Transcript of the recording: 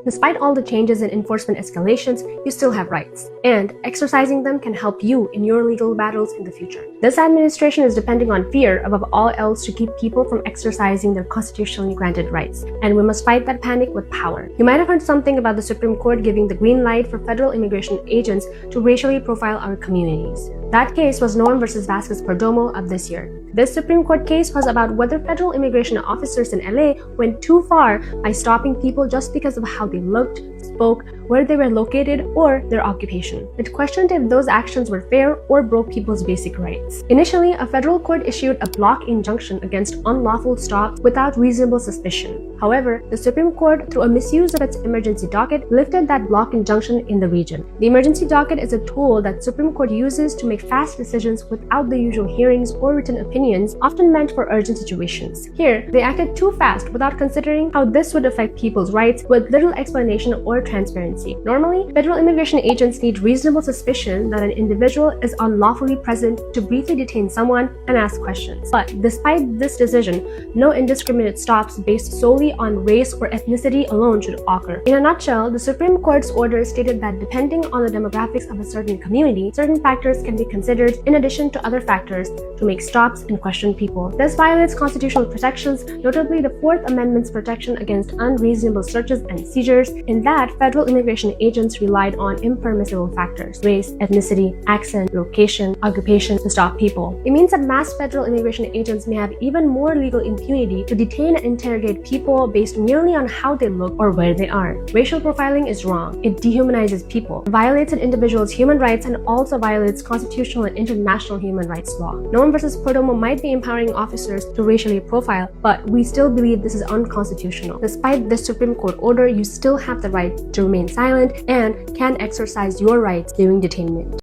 Despite all the changes in enforcement escalations, you still have rights, and exercising them can help you in your legal battles in the future. This administration is depending on fear above all else to keep people from exercising their constitutionally granted rights, and we must fight that panic with power. You might have heard something about the Supreme Court giving the green light for federal immigration agents to racially profile our communities. That case was Noem versus Vasquez Perdomo of this year. This Supreme Court case was about whether federal immigration officers in LA went too far by stopping people just because of how they looked, spoke, where they were located, or their occupation. It questioned if those actions were fair or broke people's basic rights. Initially, a federal court issued a block injunction against unlawful stops without reasonable suspicion. However, the Supreme Court, through a misuse of its emergency docket, lifted that block injunction in the region. The emergency docket is a tool that Supreme Court uses to make fast decisions without the usual hearings or written opinions, often meant for urgent situations. Here, they acted too fast without considering how this would affect people's rights, with little explanation or transparency. Normally, federal immigration agents need reasonable suspicion that an individual is unlawfully present to briefly detain someone and ask questions. But despite this decision, no indiscriminate stops based solely on race or ethnicity alone should occur. In a nutshell, the Supreme Court's order stated that depending on the demographics of a certain community, certain factors can be considered in addition to other factors to make stops and question people. This violates constitutional protections, notably the Fourth Amendment's protection against unreasonable searches and seizures, in that federal immigration agents relied on impermissible factors, race, ethnicity, accent, location, occupation to stop people. It means that mass federal immigration agents may have even more legal impunity to detain and interrogate people based merely on how they look or where they are. Racial profiling is wrong. It dehumanizes people, violates an individual's human rights, and also violates constitutional and international human rights law. Noem versus Perdomo might be empowering officers to racially profile, but we still believe this is unconstitutional. Despite this Supreme Court order, you still have the right to remain silent and can exercise your rights during detainment.